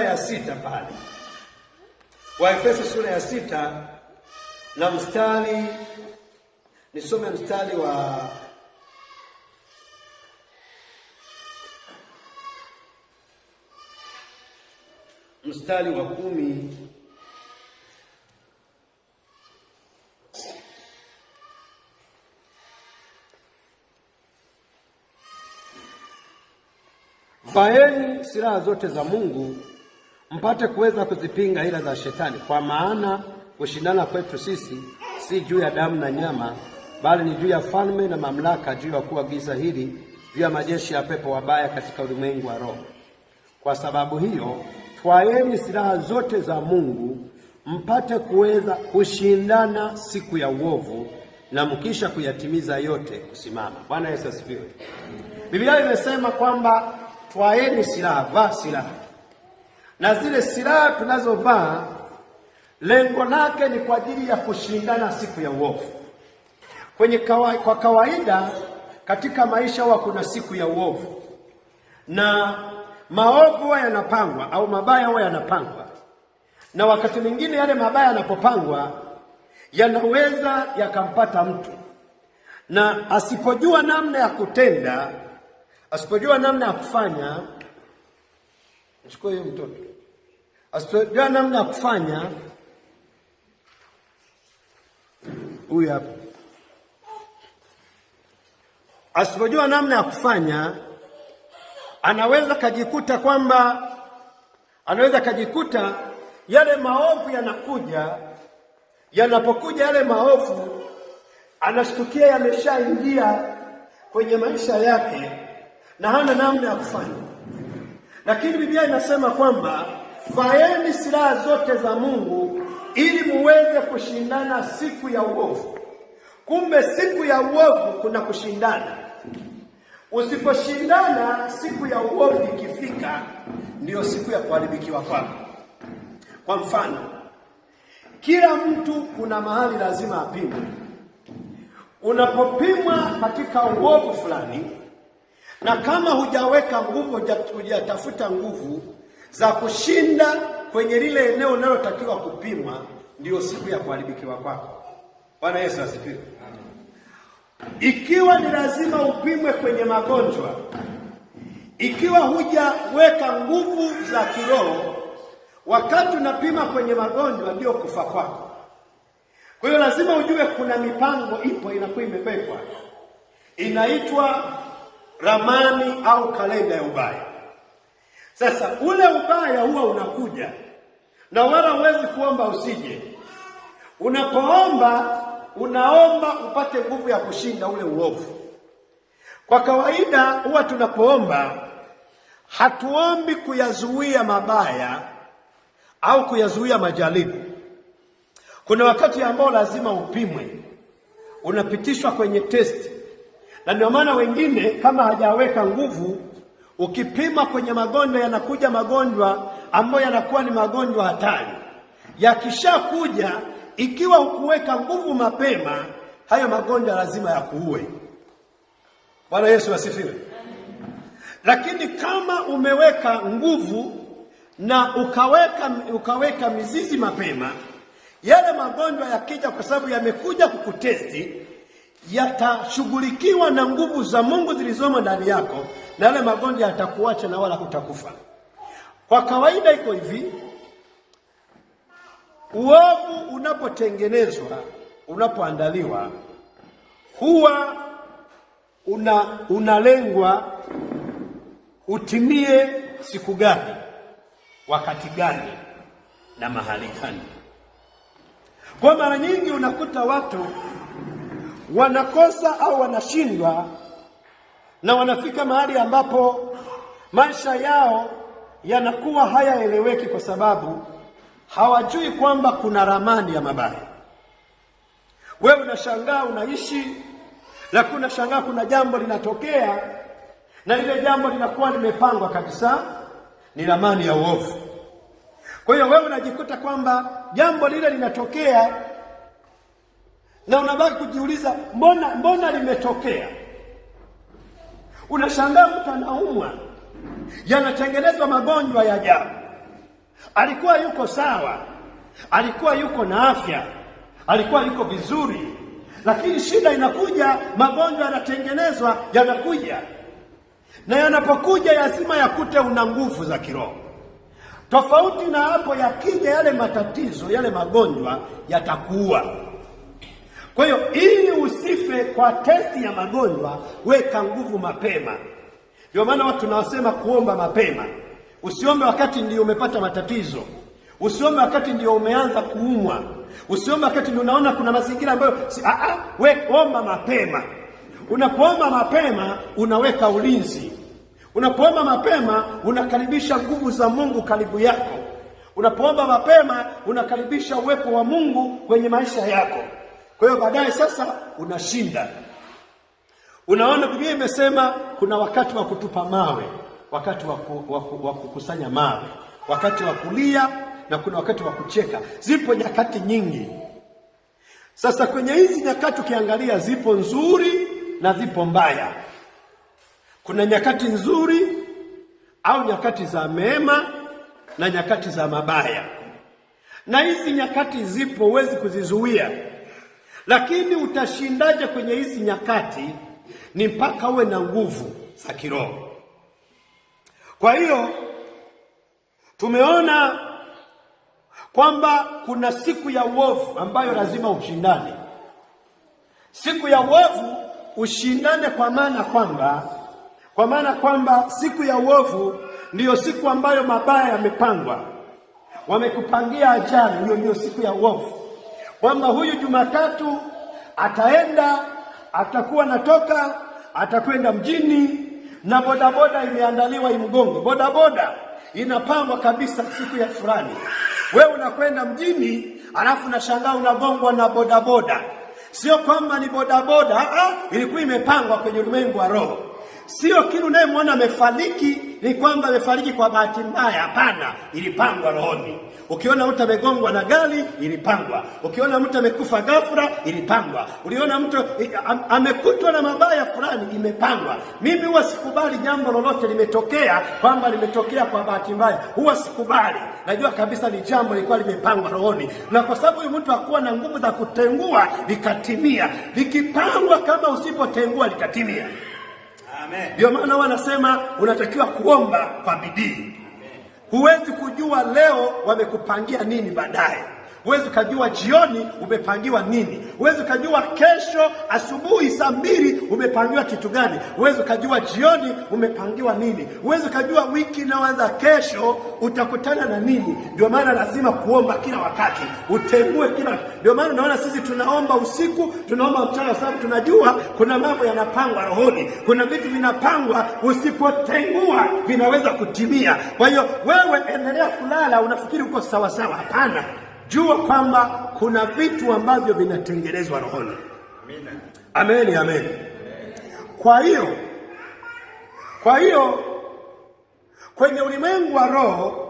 ya 6 pale. Waefeso sura ya 6 na mstari, nisome mstari wa mstari wa 10. Vaeni silaha zote za Mungu mpate kuweza kuzipinga hila za Shetani, kwa maana kushindana kwetu sisi si juu ya damu na nyama, bali ni juu ya falme na mamlaka, juu ya wakuu wa giza hili, juu ya majeshi ya pepo wabaya katika ulimwengu wa roho. Kwa sababu hiyo, twaeni silaha zote za Mungu mpate kuweza kushindana siku ya uovu, na mkisha kuyatimiza yote kusimama. Bwana Yesu asifiwe. Biblia imesema kwamba twaeni silaha, vaa silaha. Na zile silaha tunazovaa lengo lake ni kwa ajili ya kushindana siku ya uovu. Kwa kawaida katika maisha huwa kuna siku ya uovu, na maovu huwa yanapangwa au mabaya huwa yanapangwa, na wakati mwingine yale mabaya yanapopangwa yanaweza yakampata mtu, na asipojua namna ya kutenda, asipojua namna ya kufanya, chukua hiyo mtoto, asipojua namna ya kufanya, huyu hapa, asipojua namna ya kufanya, anaweza kajikuta yale maovu yanakuja. Yanapokuja yale maovu, anashtukia yameshaingia kwenye maisha yake na hana namna ya kufanya. Lakini Biblia inasema kwamba vaeni silaha zote za Mungu ili muweze kushindana siku ya uovu. Kumbe siku ya uovu kuna kushindana. Usiposhindana siku ya uovu ikifika, ndiyo siku ya kuharibikiwa kwako. Kwa mfano, kila mtu kuna mahali lazima apimwe. Unapopimwa katika uovu fulani, na kama hujaweka nguvu, hujatafuta nguvu za kushinda kwenye lile eneo linalotakiwa kupimwa, ndiyo siku ya kuharibikiwa kwako. Bwana Yesu asifiwe. Ikiwa ni lazima upimwe kwenye magonjwa, ikiwa hujaweka nguvu za kiroho wakati unapima kwenye magonjwa, ndio kufa kwako. Kwa hiyo lazima ujue kuna mipango ipo, inakuwa imewekwa, inaitwa ramani au kalenda ya ubaya. Sasa ule ubaya huwa unakuja, na wala huwezi kuomba usije. Unapoomba, unaomba upate nguvu ya kushinda ule uovu. Kwa kawaida huwa tunapoomba hatuombi kuyazuia mabaya au kuyazuia majaribu. Kuna wakati ambao lazima upimwe, unapitishwa kwenye testi, na ndio maana wengine kama hajaweka nguvu, ukipima kwenye magonjwa, yanakuja magonjwa ambayo yanakuwa ni magonjwa hatari. Yakishakuja, ikiwa hukuweka nguvu mapema, hayo magonjwa lazima yakuue. Bwana Yesu asifiwe. Lakini kama umeweka nguvu na ukaweka mizizi mapema, yale magonjwa yakija, kwa sababu yamekuja kukutesti, yatashughulikiwa na nguvu za Mungu zilizomo ndani yako, na yale magonjwa yatakuacha na wala hutakufa. Kwa kawaida iko hivi, uovu unapotengenezwa, unapoandaliwa, huwa unalengwa utimie siku gani, wakati gani, na mahali gani. Kwa mara nyingi unakuta watu wanakosa au wanashindwa, na wanafika mahali ambapo maisha yao yanakuwa hayaeleweki, kwa sababu hawajui kwamba kuna ramani ya mabaya. Wewe unashangaa unaishi, lakini unashangaa kuna jambo linatokea, na lile jambo linakuwa limepangwa kabisa, ni ramani ya uovu. Kwa hiyo wewe unajikuta kwamba jambo lile linatokea, na unabaki kujiuliza mbona limetokea. Unashangaa mtu anaumwa, yanatengenezwa magonjwa ya ajabu. alikuwa yuko sawa, alikuwa yuko na afya, alikuwa yuko vizuri, lakini shida inakuja, magonjwa yanatengenezwa, yanakuja, na yanapokuja lazima yakute una nguvu za kiroho. Tofauti na hapo, yakija yale matatizo, yale magonjwa yatakuua. Kwa hiyo ili usife kwa testi ya magonjwa, weka nguvu mapema. Ndio maana watu tunawasema kuomba mapema. Usiombe wakati ndio umepata matatizo, usiombe wakati ndio umeanza kuumwa, usiombe wakati ndio unaona kuna mazingira ambayo we omba mapema. Unapoomba mapema unaweka ulinzi. Unapoomba mapema unakaribisha nguvu za Mungu karibu yako. Unapoomba mapema unakaribisha uwepo wa Mungu kwenye maisha yako. Kwa hiyo baadaye sasa unashinda. Unaona, Biblia imesema kuna wakati wa kutupa mawe, wakati wa kukusanya mawe, wakati wa kulia, na kuna wakati wa kucheka. Zipo nyakati nyingi. Sasa kwenye hizi nyakati ukiangalia, zipo nzuri na zipo mbaya. Kuna nyakati nzuri au nyakati za mema na nyakati za mabaya. Na hizi nyakati zipo, huwezi kuzizuia. Lakini utashindaje kwenye hizi nyakati? Ni mpaka uwe na nguvu za kiroho. Kwa hiyo tumeona kwamba kuna siku ya uovu ambayo lazima ushindane. Siku ya uovu ushindane kwa maana kwamba siku ya uovu ndiyo siku ambayo mabaya yamepangwa. Wamekupangia ajali, hiyo ndio siku ya uovu. Kwamba huyu Jumatatu atakuwa natoka, atakwenda mjini, na bodaboda imeandaliwa imgongo. Bodaboda inapangwa kabisa siku ya fulani. Wewe unakwenda mjini, alafu unashangaa unagongwa na bodaboda. Sio kwamba ni bodaboda, ilikuwa imepangwa kwenye ulimwengu wa roho. Sio kile unayemwona amefariki ni kwamba amefariki kwa bahati mbaya. Hapana, ilipangwa rohoni. Ukiona mtu amegongwa na gari, ilipangwa. Ukiona mtu amekufa ghafla, ilipangwa. Uliona mtu amekutwa na mabaya fulani, imepangwa. Mimi huwa sikubali jambo lolote limetokea kwamba limetokea kwa bahati mbaya. Huwa sikubali. Najua kabisa ni jambo lilikuwa limepangwa rohoni. Na kwa sababu huyu mtu hakuwa na nguvu za kutengua, likatimia. Likipangwa, kama usipotengua likatimia. Ndio maana wanasema unatakiwa kuomba kwa bidii. Huwezi kujua leo wamekupangia nini baadaye. Huwezi kujua jioni umepangiwa nini. Huwezi kujua kesho asubuhi saa 2 umepangiwa kitu gani. Huwezi kujua jioni umepangiwa nini. Huwezi kujua wiki inaanza kesho utakutana na nini. Ndio maana lazima kuomba kila wakati, utengue kila. Ndio maana naona sisi tunaomba usiku, tunaomba mchana, sababu tunajua kuna mambo yanapangwa rohoni. Kuna vitu vinapangwa, usipotengua vinaweza kutimia. Kwa hiyo wewe endelea kulala unafikiri uko sawa sawa. Hapana. Jua kwamba kuna vitu ambavyo vinatengenezwa rohoni. Amen, amen. Kwa hiyo kwenye ulimwengu wa roho